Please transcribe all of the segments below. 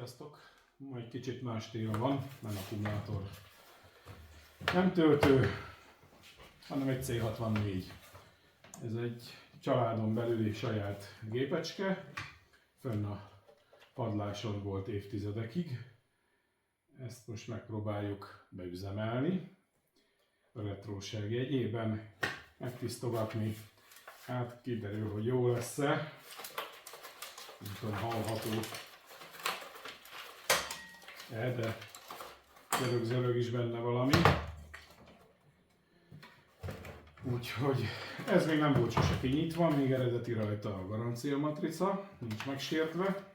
Sziasztok! Ma egy kicsit más téma van, nem akkumulátor, nem töltő, hanem egy C64. Ez egy családon belüli saját gépecske, fönn a padláson volt évtizedekig. Ezt most megpróbáljuk beüzemelni, a retróság jegyében megtisztogatni. Hát kiderül, hogy jó lesz-e. Nem tudom, hallható, de zörög is benne valami. Úgyhogy ez még nem volt sose kinyitva, még eredeti rajta a garancia matrica, nincs megsértve.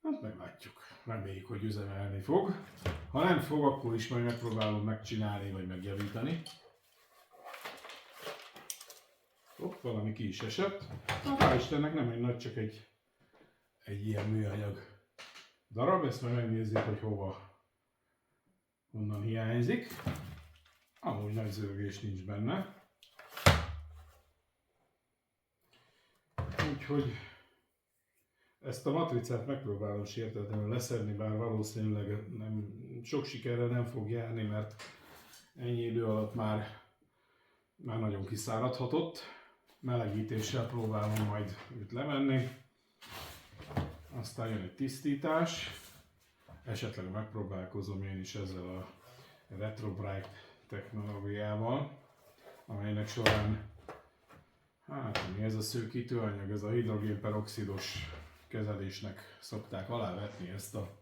Hát meglátjuk, reméljük, hogy üzemelni fog. Ha nem fog, akkor is majd megpróbálom megcsinálni vagy megjavítani. Hopp, valami ki is esett. Hál' Istennek nem egy nagy, csak egy ilyen műanyag darab. Ezt majd megnézzük, hogy honnan hiányzik. Amúgy nagy zörgés nincs benne. Úgyhogy ezt a matricát megpróbálom sértetlenül leszedni, bár valószínűleg sok sikerrel nem fog járni, mert ennyi idő alatt már nagyon kiszáradhatott. Melegítéssel próbálom majd őt levenni. Aztán jön egy tisztítás. Esetleg megpróbálkozom én is ezzel a RetroBrite technológiával, amelynek során, hát mi ez a szőkítőanyag, ez a hidrogénperoxidos kezelésnek szokták alávetni ezt a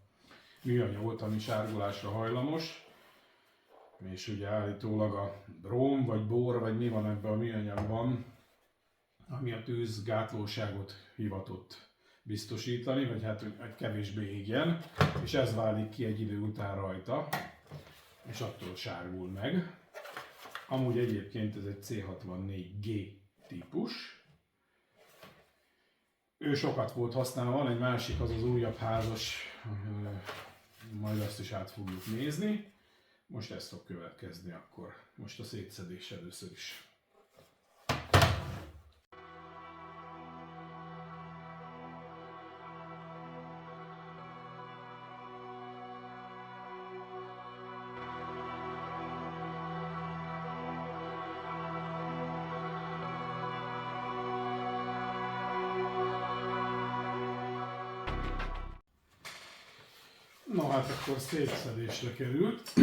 műanyagot, ami sárgulásra hajlamos. És ugye állítólag a bróm vagy bor, vagy mi van ebben a műanyagban, ami a tűzgátlóságot hivatott biztosítani, vagy hát egy kevésbé égjen, és ez válik ki egy idő után rajta, és attól sárgul meg. Amúgy egyébként ez egy C64G típus. Ő sokat volt használva, van egy másik, az újabb házas, majd azt is át fogjuk nézni. Most ez fog következni akkor. Most a szétszedés először is. No hát akkor szétszedésre került.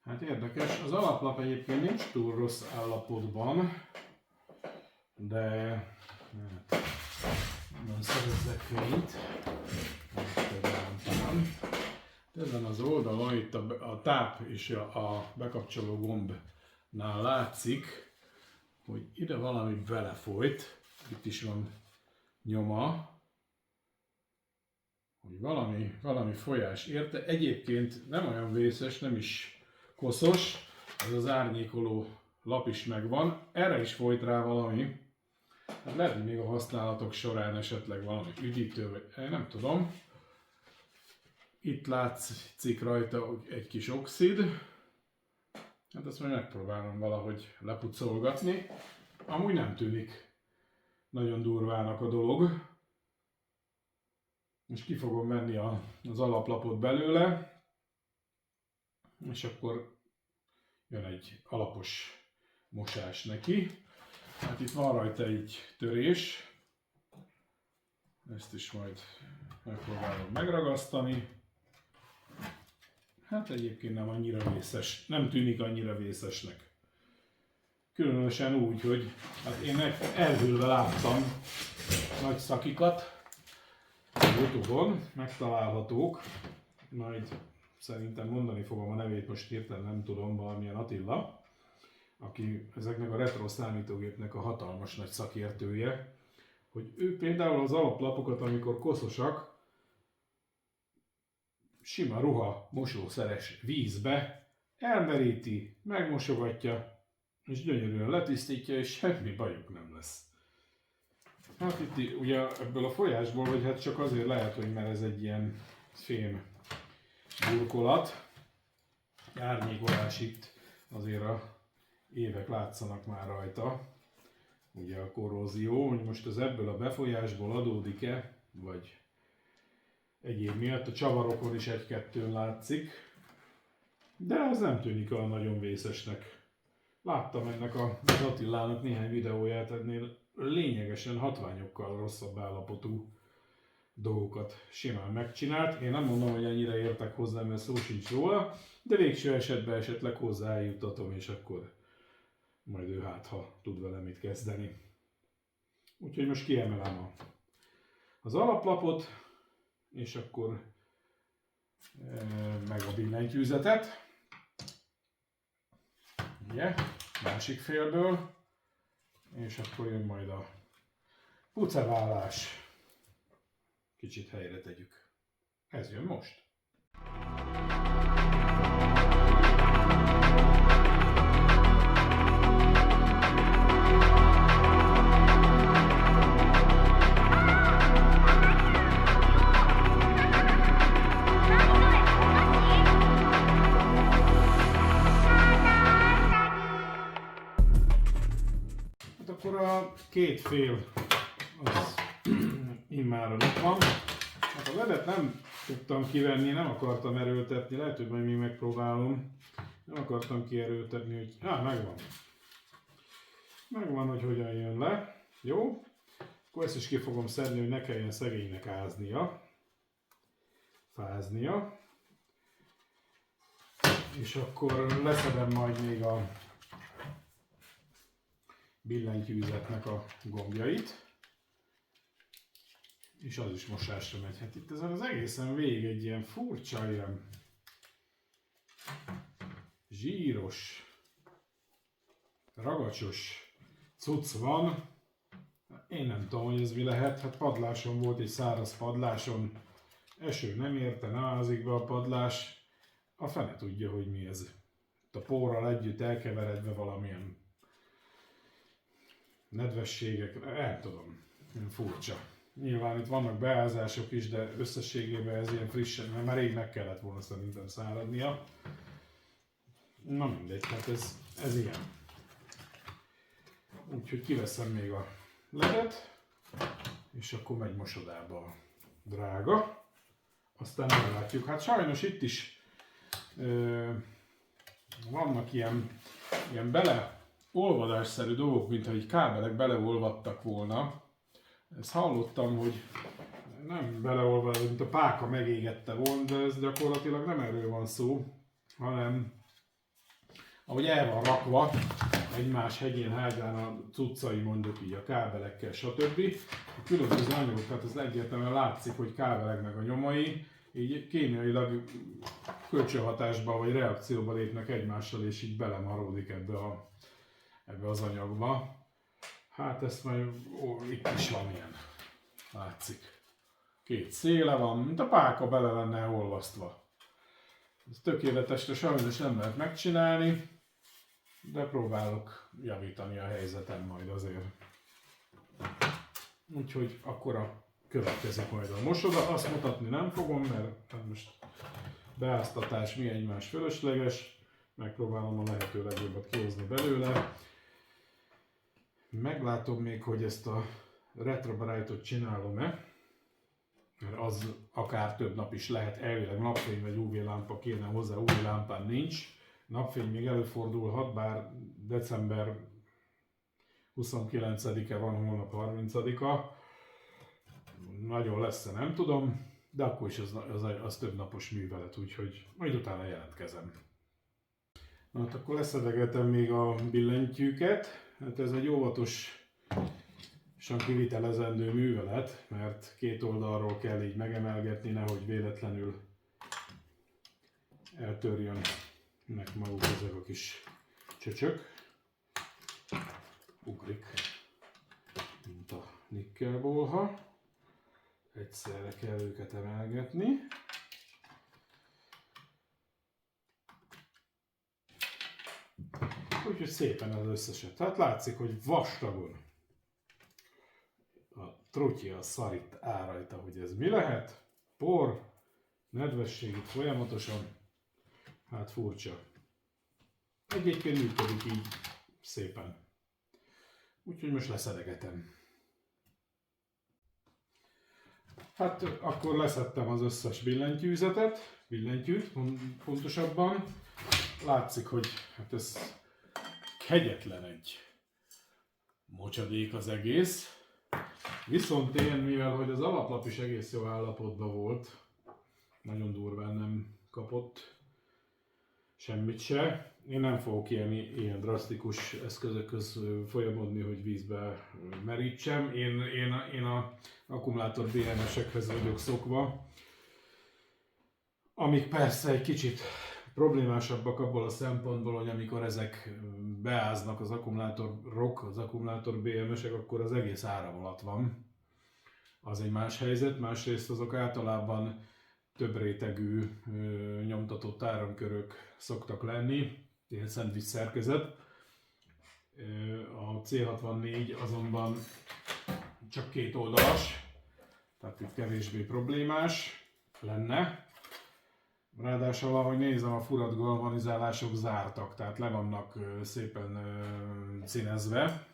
Hát érdekes, az alaplap egyébként nincs túl rossz állapotban, de hát, nem szerezzek fényt. Ezen az oldalon itt a táp és a bekapcsoló gombnál látszik, hogy ide valami belefolyt, itt is van nyoma, hogy valami folyás érte. Egyébként nem olyan vészes, nem is koszos, ez az árnyékoló lap is megvan, erre is folyt rá valami. Hát lehet, hogy még a használatok során esetleg valami üdítő, vagy nem tudom. Itt látszik rajta egy kis oxid. Hát ezt majd megpróbálom valahogy lepucolgatni. Amúgy nem tűnik nagyon durvának a dolog. És ki fogom venni az alaplapot belőle, és akkor jön egy alapos mosás neki. Hát itt van rajta egy törés, ezt is majd megpróbálom megragasztani. Hát egyébként nem annyira vészes, nem tűnik annyira vészesnek. Különösen úgy, hogy hát én elhűlve láttam nagy szakikat, YouTube-on megtalálhatók, majd szerintem mondani fogom a nevét, most hirtelen nem tudom, valamilyen Attila, aki ezeknek a retro számítógépnek a hatalmas nagy szakértője, hogy ő például az alaplapokat, amikor koszosak, sima ruha mosószeres vízbe elmeríti, megmosogatja, és gyönyörűen letisztítja, és semmi bajuk nem lesz. Hát itt ugye ebből a folyásból, vagy hát csak azért lehet, hogy mert ez egy ilyen fém burkolat, árnyékolás itt azért a évek látszanak már rajta. ugye a korrózió, hogy most az ebből a befolyásból adódik-e, vagy egyéb miatt a csavarokon is egy-kettőn látszik, de ez nem tűnik olyan nagyon vészesnek. Láttam ennek az Attilának néhány videóját, ennél lényegesen hatványokkal rosszabb állapotú dolgokat simán megcsinált. Én nem mondom, hogy ennyire értek hozzá, mert szó sincs róla, de végső esetben esetleg hozzá eljuttatom, és akkor majd ő hát, ha tud vele mit kezdeni. Úgyhogy most kiemelem az alaplapot, és akkor meg a billentyűzetet. Ugye? Másik félből. És akkor jön majd a puceválás. Kicsit helyre tegyük. Ez jön most. Hát akkor a két fél az immáron itt van. Hát a ledet nem tudtam kivenni, nem akartam erőltetni, lehet, hogy majd még megpróbálom. Nem akartam kierőltetni, hogy... megvan. Megvan, hogy hogyan jön le. Jó? Akkor ezt is ki fogom szedni, hogy ne kelljen szegénynek áznia. Fáznia. És akkor leszedem majd még a billentyűzetnek a gombjait. És az is mosásra megy. Hát itt ezen az egészen végig egy ilyen furcsa, ilyen zsíros, ragacsos cucc van. Én nem tudom, hogy ez mi lehet. Hát padláson volt, egy száraz padláson. Eső nem érte, nem ázik be a padlás. A fene tudja, hogy mi ez. A porral együtt elkeveredve valamilyen nedvességek, nem tudom, ilyen furcsa. Nyilván itt vannak beázások is, de összességében ez ilyen frissen, mert már rég meg kellett volna szerintem száradnia. Na mindegy, hát ez ilyen. Úgyhogy kiveszem még a ledet, és akkor megy mosodába a drága. Aztán meglátjuk. Hát sajnos itt is vannak ilyen beleolvadásszerű dolgok, mintha így kábelek beleolvadtak volna. Ezt hallottam, hogy nem beleolvad, mint a páka megégette volna, de ez gyakorlatilag nem erről van szó, hanem ahogy el van rakva egymás hegyén hágán a cuccai, mondjuk így a kábelekkel, stb. A különböző anyagok, tehát ez egyértelműen látszik, hogy kábeleknek a nyomai így kémiailag kölcsönhatásba vagy reakcióba lépnek egymással, és így belemaródik ebbe az anyagba. Hát ezt majd itt is van ilyen, látszik. Két széle van, mint a páka bele lenne olvasztva. Ez tökéletesre sajnos nem lehet megcsinálni, de próbálok javítani a helyzetem majd azért. Úgyhogy akkor következik majd a mosoda. Azt mutatni nem fogom, mert most beáztatás mi egymás fölösleges. Megpróbálom a lehető legjobbat kihozni belőle. Meglátom még, hogy ezt a retrobrightot csinálom-e, mert az akár több nap is lehet, elvileg napfény vagy UV lámpa kéne hozzá, UV lámpán nincs. Napfény még előfordulhat, bár december 29-e van, holnap 30-a. Nagyon lesz-e, nem tudom, de akkor is az több napos művelet, úgyhogy majd utána jelentkezem. Na hát akkor leszedegetem még a billentyűket. Hát ez egy óvatosan kivitelezendő művelet, mert két oldalról kell így megemelgetni, nehogy véletlenül eltörjönnek maguk ezek a kis csöcsök. Ugrik, mint a nikkelbolha. Egyszerre kell őket emelgetni. Úgyhogy szépen az összeset. Hát látszik, hogy vastagon a trutyi, a szarit áll rajta, hogy ez mi lehet. Por, nedvesség itt folyamatosan. Hát furcsa. Egyébként működik így szépen. Úgyhogy most leszedegetem. Hát akkor leszettem az összes billentyűt, pontosabban. Látszik, hogy hát ez kegyetlen egy mocsadék az egész. Viszont én, mivel hogy az alaplap is egész jó állapotban volt, nagyon durván nem kapott semmit se. Én nem fogok ilyen drasztikus eszközökhöz folyamodni, hogy vízbe merítsem. Én a akkumulátor BMS-ekhez vagyok szokva, amik persze egy kicsit problémásabbak abból a szempontból, hogy amikor ezek beáznak az akkumulátorok, az akkumulátor BMS-ek, akkor az egész áram alatt van. Az egy más helyzet, másrészt azok általában több rétegű nyomtatott áramkörök szoktak lenni, ilyen szendvics szerkezet. A C64 azonban csak két oldalas, tehát itt kevésbé problémás lenne. Ráadásul, ahogy nézem, a furat galvanizálások zártak, tehát le vannak szépen színezve.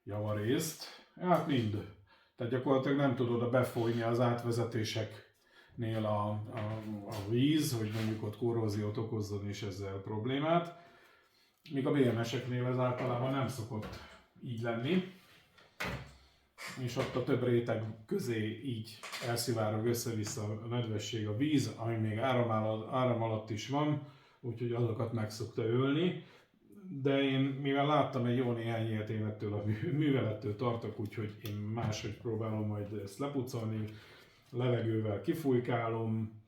Javarészt. Hát mind. Tehát gyakorlatilag nem tud oda befolyni az átvezetéseknél a víz, hogy mondjuk ott korróziót okozzon és ezzel problémát. Míg a BMS-eknél ez általában nem szokott így lenni. És ott a több réteg közé így elszivárog össze-vissza a nedvesség, a víz, ami még áram alatt is van, úgyhogy azokat meg szokta ölni. De én, mivel láttam egy jó néhány ilyet, én ettől a művelettől tartok, úgyhogy én máshogy próbálom majd ezt lepucolni, levegővel kifújkálom,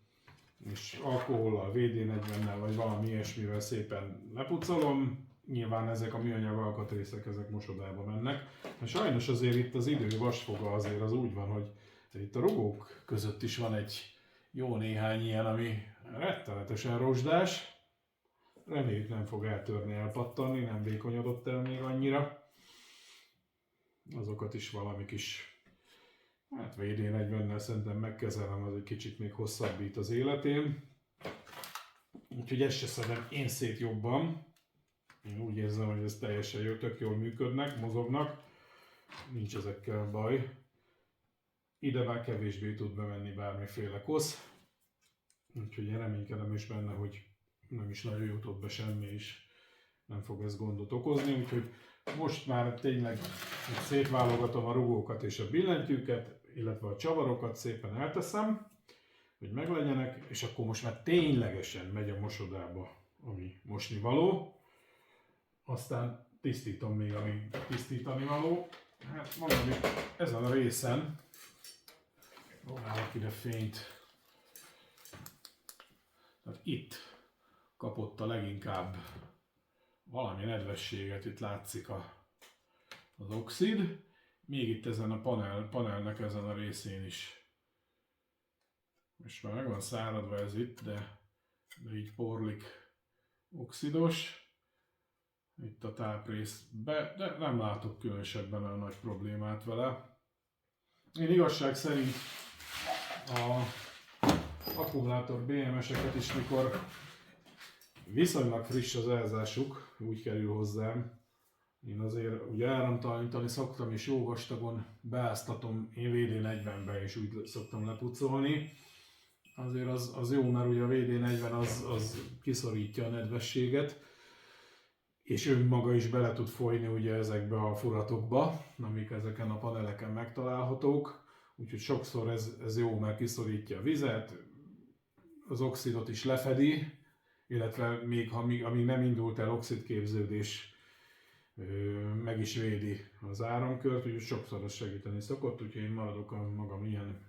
és alkohollal, WD-40-nel vagy valami ilyesmivel szépen lepucolom. Nyilván ezek a műanyag alkatrészek, ezek mosodába mennek. De sajnos azért itt az idő vasfoga azért az úgy van, hogy itt a rugók között is van egy jó néhány ilyen, ami rettenetesen rozsdás. Reméljük nem fog eltörni, elpattanni, nem vékonyodott el még annyira. Azokat is valami kis, hát WD-40-nel szerintem megkezelem, az egy kicsit még hosszabbít az életén. Úgyhogy ezt se szedem én szét jobban. Én úgy érzem, hogy ez teljesen jó, tök jól működnek, mozognak. Nincs ezekkel baj. Ide már kevésbé tud bemenni bármiféle kosz. Úgyhogy én reménykedem is benne, hogy nem is nagyon jutott be semmi, és nem fog ez gondot okozni. Úgyhogy most már tényleg szétválogatom a rugókat és a billentyűket, illetve a csavarokat szépen elteszem, hogy meglegyenek, és akkor most már ténylegesen megy a mosodába, ami mosni való. Aztán tisztítom még, ami tisztítani való. Hát mondom, hogy ezen a részen próbálok ide fényt. Tehát itt kapott a leginkább valami nedvességet, itt látszik az oxid. Még itt ezen a panelnek ezen a részén is. Most már meg van száradva ez itt, de így porlik oxidos. Itt a táprészbe, de nem látok különösebben olyan nagy problémát vele. Én igazság szerint a akkumulátor BMS-eket is, mikor viszonylag friss az elzásuk, úgy kerül hozzám, én azért ugye áramtalanítani szoktam, és jó vastagon beáztatom, én WD-40-be is úgy szoktam lepucolni. Azért az jó, mert ugye a WD-40 az kiszorítja a nedvességet, és önmaga is bele tud folyni ugye ezekbe a furatokba, amik ezeken a paneleken megtalálhatók. Úgyhogy sokszor ez jó, mert kiszorítja a vizet, az oxidot is lefedi, illetve még amíg nem indult el oxidképződés, meg is védi az áramkört, úgyhogy sokszor ez segíteni szokott, úgyhogy én maradok a magam ilyen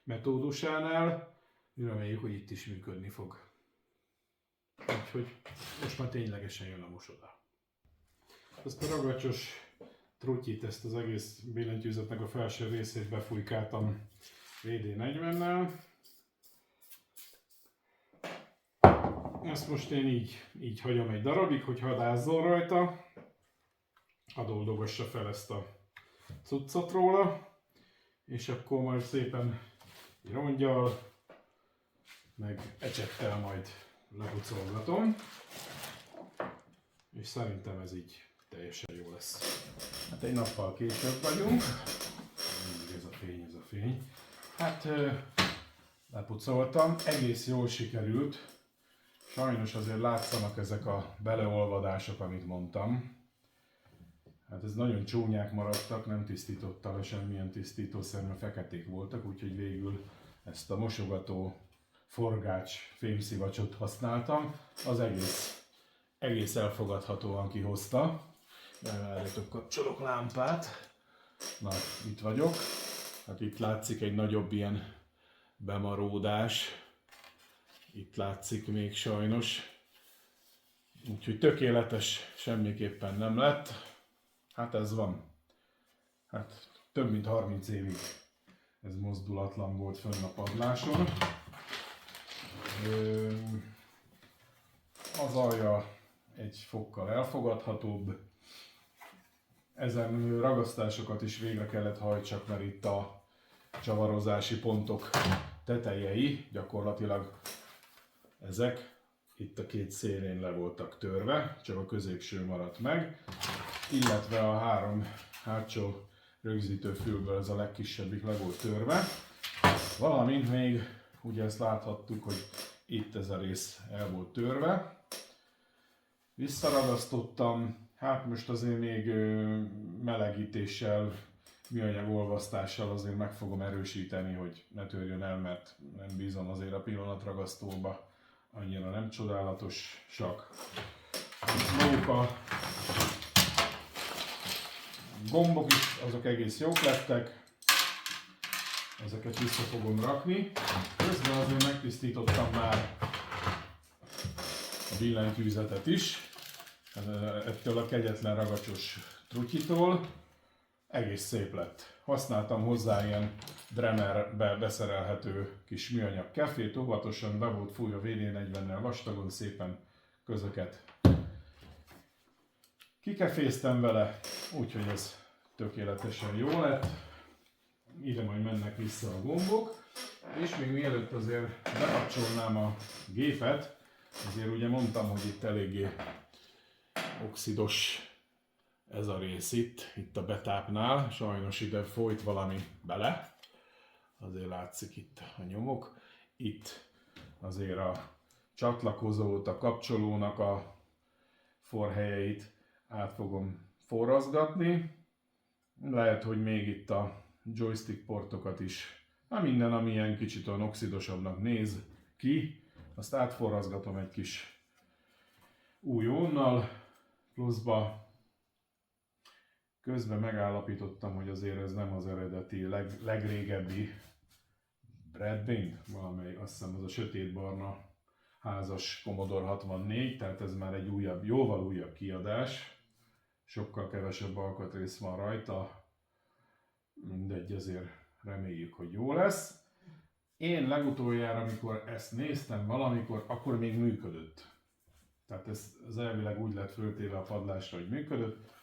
metódusánál, reméljük, hogy itt is működni fog. Úgyhogy most már ténylegesen jön a mosoda. Ezt a ragacsos trutyit, ezt az egész billentyűzetnek a felső részét befújkáltam WD-40-nel. Ezt most én így hagyom egy darabig, hogy hadázzon rajta. Hadd oldogassa fel ezt a cuccot róla, és akkor majd szépen rongyal, meg ecsettel majd lepucolgatom. és szerintem ez így teljesen jó lesz. Hát egy nappal később vagyunk. Mindig ez a fény. Hát lepucoltam, egész jól sikerült. Sajnos azért látszanak ezek a beleolvadások, amit mondtam. Hát ez nagyon csúnyák maradtak, nem tisztítottam le semmilyen tisztítószer, mert feketék voltak, úgyhogy végül ezt a mosogató forgács fémszivacsot használtam. Az egész elfogadhatóan kihozta. Beállítok, kapcsolok lámpát. Na, itt vagyok. Hát itt látszik egy nagyobb ilyen bemaródás. Itt látszik még sajnos. Úgyhogy tökéletes semmiképpen nem lett. Hát ez van. Hát több mint 30 évig ez mozdulatlan volt fönn a padláson. Az alja egy fokkal elfogadhatóbb. Ezen ragasztásokat is végre kellett hajtsak, mert itt a csavarozási pontok tetejei, gyakorlatilag ezek itt a két szélén le voltak törve, csak a középső maradt meg, illetve a három hátsó rögzítőfülből ez a legkisebbik le volt törve, valamint még ugye ezt láthattuk, hogy itt ez a rész el volt törve. Visszaragasztottam, hát most azért még melegítéssel, műanyag olvasztással azért meg fogom erősíteni, hogy ne törjön el, mert nem bízom azért a pillanatragasztóba, annyira nem csodálatosak. A gombok is, azok egész jók lettek, ezeket vissza fogom rakni. Közben azért megtisztítottam már a billentyűzetet is, ettől a kegyetlen ragacsos trutyitól. Egész szép lett. Használtam hozzá ilyen Dremerbe beszerelhető kis műanyag kefét, óvatosan be volt fújva WD-40-nel vastagon, szépen közöket kikeféztem vele, úgyhogy ez tökéletesen jó lett. Ide majd mennek vissza a gombok, és még mielőtt azért bekapcsolnám a gépet, azért ugye mondtam, hogy itt eléggé oxidos ez a rész itt a betápnál, sajnos ide folyt valami bele, azért látszik itt a nyomok. Itt azért a csatlakozót, a kapcsolónak a forhelyeit át fogom forrazgatni. Lehet, hogy még itt a joystick portokat is, minden, ami ilyen kicsit olyan oxidosabbnak néz ki, azt átforrazgatom egy kis új ónnal, pluszba közben megállapítottam, hogy azért ez nem az eredeti, legrégebbi Bradbane, valamely, azt hiszem az a sötétbarna házas Commodore 64, tehát ez már egy újabb, jóval újabb kiadás, sokkal kevesebb alkatrész van rajta, mindegy, azért reméljük, hogy jó lesz. Én legutoljára, amikor ezt néztem valamikor, akkor még működött. Tehát ez elvileg úgy lett föltéve a padlásra, hogy működött.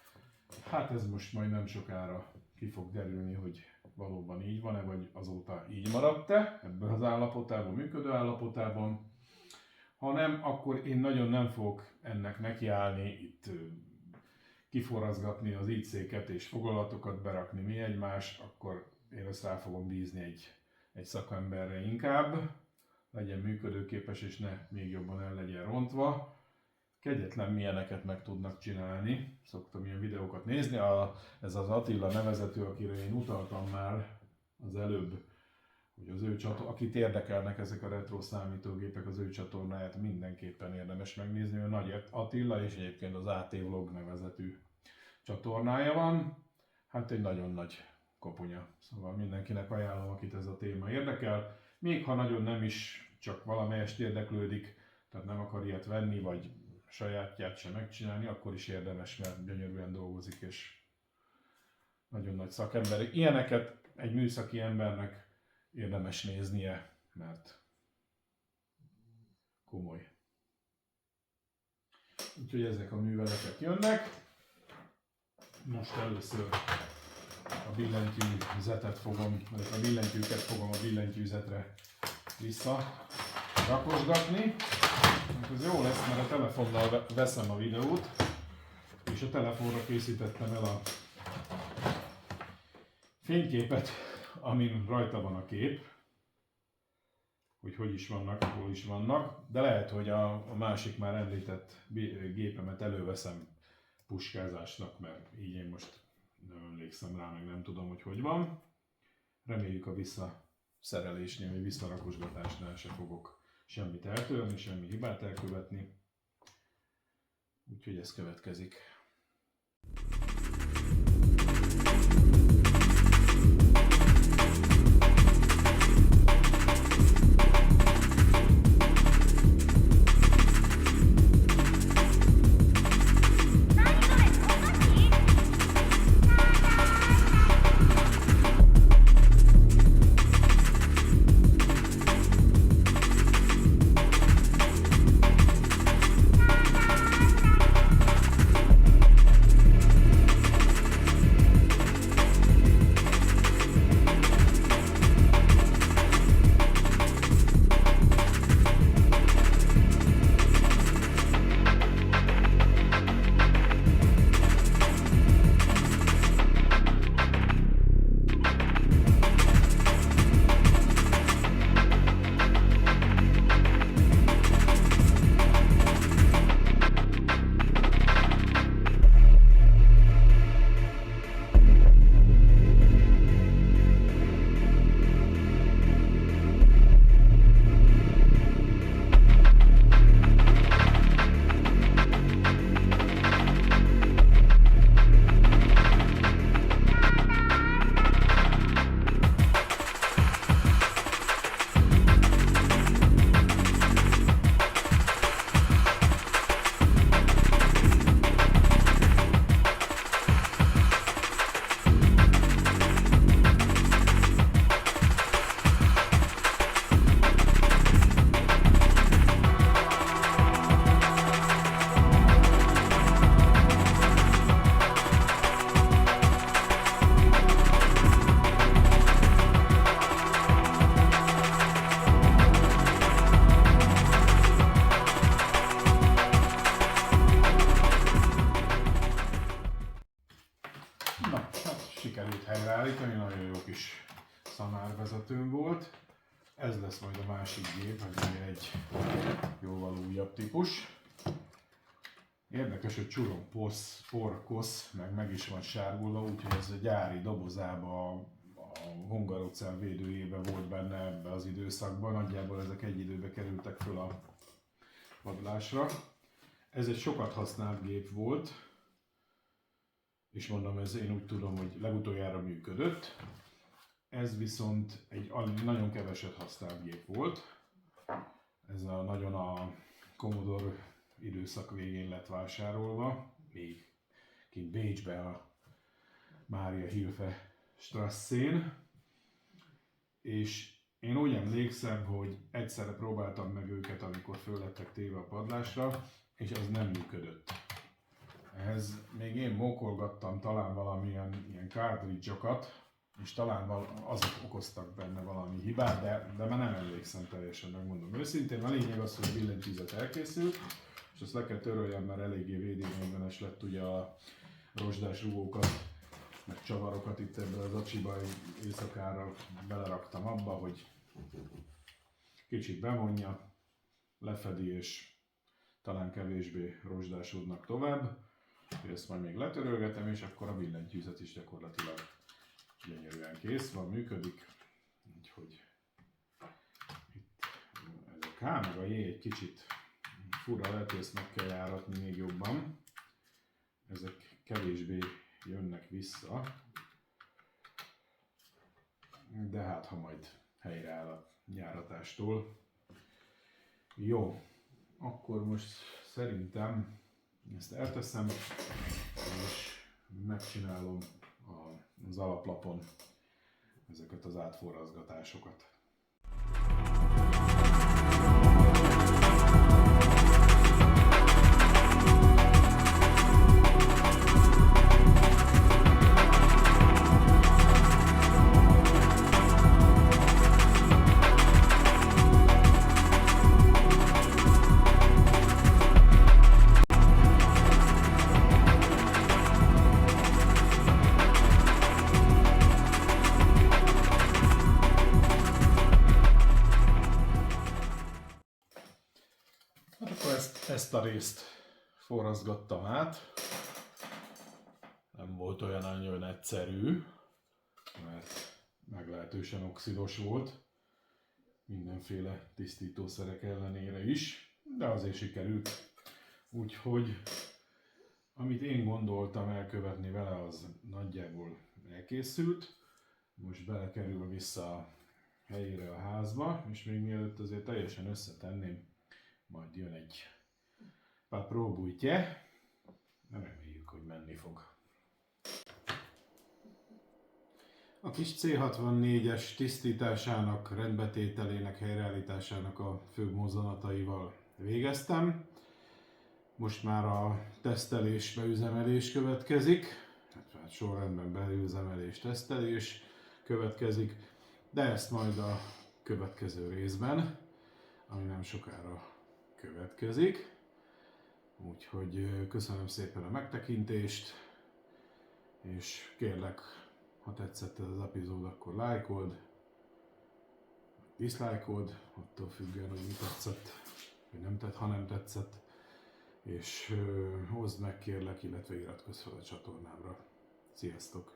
Hát ez most majd nem sokára ki fog derülni, hogy valóban így van-e, vagy azóta így maradt-e ebben az állapotában, működő állapotában. Ha nem, akkor én nagyon nem fogok ennek nekiállni, itt kiforrazgatni az IC-ket és foglalatokat berakni mi egymást, akkor én ezt rá fogom bízni egy szakemberre inkább, legyen működőképes és ne még jobban el legyen rontva. Kegyetlen milyeneket meg tudnak csinálni, szoktam ilyen videókat nézni, ez az Attila nevezetű, akire én utaltam már az előbb, hogy az ő akit érdekelnek ezek a retro számítógépek, az ő csatornáját mindenképpen érdemes megnézni, ő Nagy Attila, és egyébként az AT Vlog nevezetű csatornája van, hát egy nagyon nagy koponya, szóval mindenkinek ajánlom, akit ez a téma érdekel, még ha nagyon nem is, csak valamelyest érdeklődik, tehát nem akar ilyet venni, vagy sajátját sem megcsinálni, akkor is érdemes, mert gyönyörűen dolgozik, és nagyon nagy szakember. Ilyeneket egy műszaki embernek érdemes néznie, mert komoly. Úgyhogy ezek a műveletek jönnek. Most először a billentyűzetet fogom, vagy a billentyűket fogom a billentyűzetre visszarakosgatni. Ez jó lesz, mert a telefonnal veszem a videót, És a telefonra készítettem el a fényképet, amin rajta van a kép, hogy is vannak, hol is vannak, de lehet, hogy a másik már említett gépemet előveszem puskázásnak, mert így én most nem emlékszem rá, meg nem tudom, hogy van. Reméljük a visszaszerelésnél, vagy visszarakosgatásnál se fogok semmit eltörni, semmi hibát elkövetni. Úgyhogy ez következik. Sikerült helyreállítani, nagyon jó kis szamárvezetőm volt. Ez lesz majd a másik gép, ez egy jóval újabb típus. Érdekes, hogy csurom, porkosz, meg is van sárgulva, úgyhogy ez a gyári dobozába, a Hungarocell védőjében volt benne ebbe az időszakban. Nagyjából ezek egy időbe kerültek föl a padlásra. Ez egy sokat használt gép volt, és mondom, ez én úgy tudom, hogy legutoljára működött. Ez viszont egy nagyon keveset használt gép volt. Ez nagyon a Commodore időszak végén lett vásárolva, még kint Bécsbe a Mária Hilfe Strasszén. És én úgy emlékszem, hogy egyszerre próbáltam meg őket, amikor föl lettek téve a padlásra, és az nem működött. Ehhez még én mókolgattam talán valamilyen ilyen cartridge-okat, és talán azok okoztak benne valami hibát, de már nem emlékszem teljesen, megmondom őszintén. A lényeg az, hogy a billentyűzet elkészült, és azt le kell töröljem, mert eléggé védőménybenes lett ugye a rozsdás rugókat, meg csavarokat itt ebben az acsiba, éjszakára beleraktam abba, hogy kicsit bevonja, lefedi, és talán kevésbé rozsdásodnak tovább. Ezt majd még letörölgetem, és akkor a billentyűzet is gyakorlatilag gyönyörűen kész van, működik. Úgyhogy itt ez a K meg a J egy kicsit fura, lehet, hogy ezt meg kell járatni még jobban. Ezek kevésbé jönnek vissza. De hát, ha majd helyreáll a járatástól. Jó, akkor most szerintem ezt elteszem, és megcsinálom az alaplapon ezeket az átforrazgatásokat. Ezt a részt forraszgattam át. Nem volt olyan nagyon egyszerű, mert meglehetősen oxidos volt, mindenféle tisztítószerek ellenére is, de azért sikerült. Úgyhogy amit én gondoltam elkövetni vele, az nagyjából elkészült. Most belekerül vissza a helyére a házba, és még mielőtt azért teljesen összetenném, majd jön egy pár próbújtje, reméljük, hogy menni fog. A kis C64-es tisztításának, rendbetételének, helyreállításának a főbb mozzanataival végeztem. Most már a tesztelés, beüzemelés következik, hát sorrendben beüzemelés, tesztelés következik, de ezt majd a következő részben, ami nem sokára következik. Úgyhogy köszönöm szépen a megtekintést, és kérlek, ha tetszett ez az epizód, akkor lájkold, diszlájkold, attól függően, hogy mi tetszett, vagy nem tett, ha nem tetszett, és hozd meg kérlek, illetve iratkozz fel a csatornámra. Sziasztok!